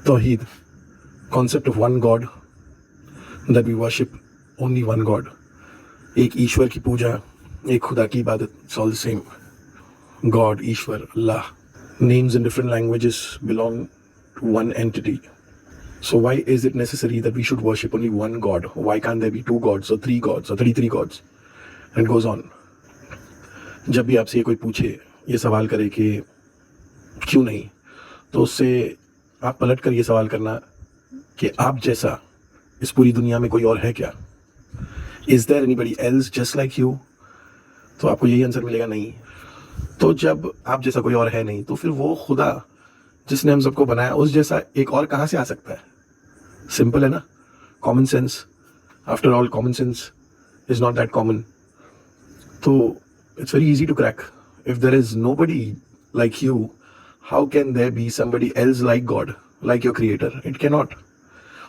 Tawheed, concept of one God, that we worship only one God. एक ईश्वर की पूजा, एक खुदा की इबादत, it's all the same. God, Ishwar, Allah. Names in different languages belong to one entity. So why is it necessary that we should worship only one God? Why can't there be 2 gods or 3 gods or 33 gods? And it goes on. जब भी आपसे कोई पूछे, ये सवाल करे कि क्यों नहीं, तो उससे आप पलट कर ये सवाल करना कि आप जैसा इस पूरी दुनिया में कोई और है क्या? Is there anybody else just like you? तो आपको यही आंसर मिलेगा, नहीं. तो जब आप जैसा कोई और है नहीं, तो फिर वो खुदा जिसने हम सबको बनाया, उस जैसा एक और कहाँ से आ सकता है? सिंपल है ना, common sense. After all common sense is not that common. तो it's very easy to crack. If there is nobody like you, how can there be somebody else like God, like your creator? It can not.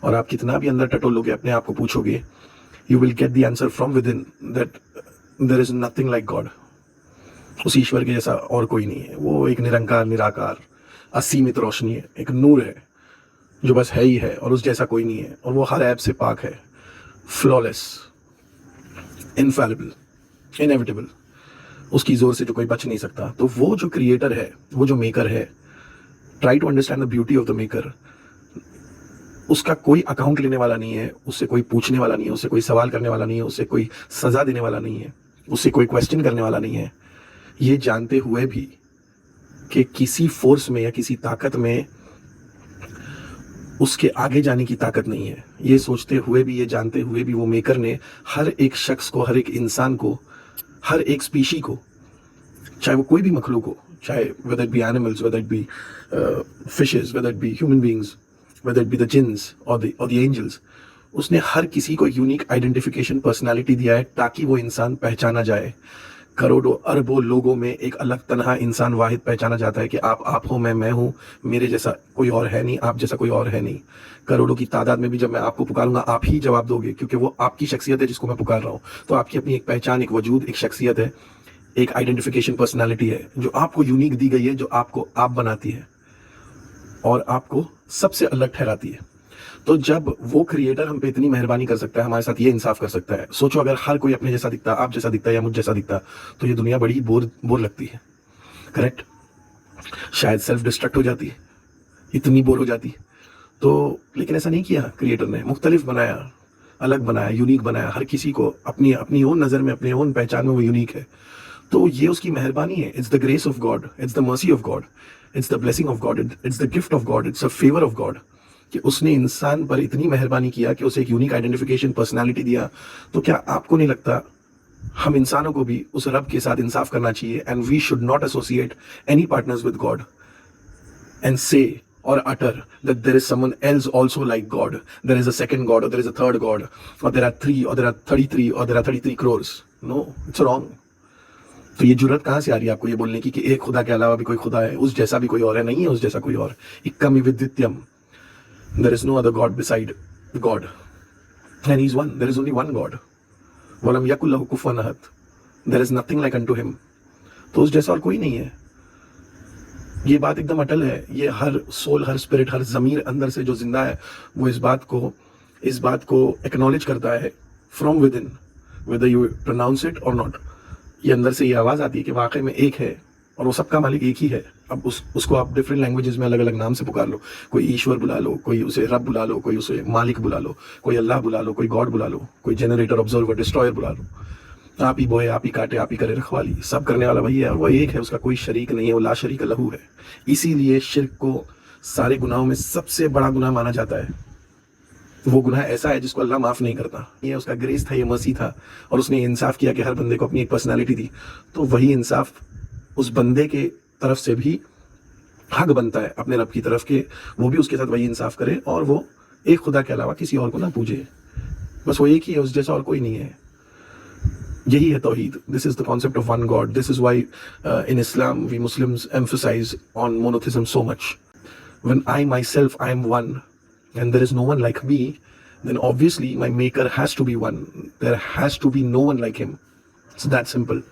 और आप कितना भी अंदर टटोलोगे, अपने आप को पूछोगे, you will get the answer from within that there is nothing like God. उस ईश्वर के जैसा और कोई नहीं है. वो एक निरंकार, निराकार, असीमित रोशनी है, एक नूर है जो बस है ही है, और उस जैसा कोई नहीं है. और वो हर ऐप से पाक है, फ्लॉलेस, इनफैलिबल, इनएविटेबल. उसकी जोर से जो कोई बच नहीं सकता. तो वो जो क्रिएटर है, वो जो मेकर है, try to understand the beauty of the maker. उसका कोई अकाउंट लेने वाला नहीं है, उससे कोई पूछने वाला नहीं है, उससे कोई सवाल करने वाला नहीं है, उससे कोई सजा देने वाला नहीं है, उससे कोई क्वेश्चन करने वाला नहीं है. ये जानते हुए भी कि किसी फोर्स में या किसी ताकत में उसके आगे जाने की ताकत नहीं है, ये सोचते हुए भी, ये जानते हुए भी, वो मेकर ने हर एक शख्स को, हर एक इंसान को, हर एक स्पीशी को, चाहे वो कोई भी मखलूक हो, चाहे whether it be animals, whether it be fishes, whether it be human beings, whether it be the jeans और द एंजल्स, उसने हर किसी को यूनिक आइडेंटिफिकेशन पर्सनालिटी दिया है ताकि वो इंसान पहचाना जाए. करोड़ों अरबों लोगों में एक अलग तनहा इंसान वाहिद पहचाना जाता है कि आप हो, मैं हूँ, मेरे जैसा कोई और है नहीं, आप जैसा कोई और है नहीं. करोड़ों की तादाद में भी जब मैं आपको पुकारूंगा, आप ही जवाब दोगे, क्योंकि वो आपकी शख्सियत है जिसको मैं पुकार रहा हूँ. तो आपकी अपनी एक पहचान, एक वजूद, एक शख्सियत है, एक आइडेंटिफिकेशन पर्सनैलिटी है जो आपको यूनिक दी गई है, जो आपको आप बनाती है और आपको सबसे अलग ठहराती है. तो जब वो क्रिएटर हम पे इतनी मेहरबानी कर सकता है, हमारे साथ ये इंसाफ कर सकता है, सोचो अगर हर कोई अपने जैसा दिखता, आप जैसा दिखता या मुझ जैसा दिखता, तो ये दुनिया बड़ी बोर लगती है. करेक्ट? शायद सेल्फ डिस्ट्रक्ट हो जाती है, इतनी बोर हो जाती है. तो लेकिन ऐसा नहीं किया क्रिएटर ने. मुख्तलिफ बनाया, अलग बनाया, यूनिक बनाया. हर किसी को अपनी अपनी ओन नज़र में, अपने ओन पहचान में वो यूनिक है. तो ये उसकी मेहरबानी है. It's the grace of God, it's the mercy of God, it's the blessing of God, it's the gift of God, it's a favour of God कि उसने इंसान पर इतनी मेहरबानी किया कि उसे एक यूनिक आइडेंटिफिकेशन पर्सनालिटी दिया. तो क्या आपको नहीं लगता हम इंसानों को भी उस रब के साथ इंसाफ करना चाहिए? And we should not associate any partners with God and say or utter that there is someone else also like God. There is a second God, or there is a third God, or there are 3, or there are 33, or there are 33 crores. No, it's wrong. तो ये जुर्रत कहाँ से आ रही है आपको ये बोलने की कि एक खुदा के अलावा भी कोई खुदा है, उस जैसा भी कोई और है? नहीं है उस जैसा कोई और. इक्कम विद्वित्यम. There is no other God beside God. And He is one. There is only one God. वलम यकुल Lahu कुफुवन Ahad. There is nothing like unto Him. तो उस जैसा और कोई नहीं है. ये बात एकदम अटल है. ये हर सोल, हर स्पिरिट, हर ज़मीर अंदर से जो जिंदा है, वो इस बात को एक्नॉलेज करता है from within, whether you pronounce it or not. ये अंदर से ये आवाज़ आती है कि वाकई में एक है और वो सबका मालिक एक ही है. अब उसको आप डिफरेंट लैंग्वेजेस में अलग अलग नाम से पुकार लो. कोई ईश्वर बुला लो, कोई उसे रब बुला लो, कोई उसे मालिक बुला लो, कोई अल्लाह बुला लो, कोई गॉड बुला लो, कोई जनरेटर, ऑब्जर्वर, डिस्ट्रॉयर बुला लो. आप ही बोए, आप ही काटे, आप ही करे रखवाली, सब करने वाला वही है और वो एक है. उसका कोई शरीक नहीं है, वो ला शरीक लहू है. इसीलिए शिर्क को सारे गुनाहों में सबसे बड़ा गुनाह माना जाता है. वो गुनाह ऐसा है जिसको अल्लाह माफ़ नहीं करता. ये उसका ग्रेस था, ये मर्सी था, और उसने इंसाफ किया कि हर बंदे को अपनी एक पर्सनैलिटी दी. तो वही इंसाफ उस बंदे के तरफ से भी हक बनता है अपने रब की तरफ के वो भी उसके साथ वही इंसाफ करे और वो एक खुदा के अलावा किसी और को ना पूजे. बस वो एक ही है, उस जैसा और कोई नहीं है. यही है तौहीद. This is the concept of one God. This is why in Islam we Muslims emphasise on monotheism so much. When I myself I am one and there is no one like me, then obviously my maker has to be one. There has to be no one like him. It's that simple.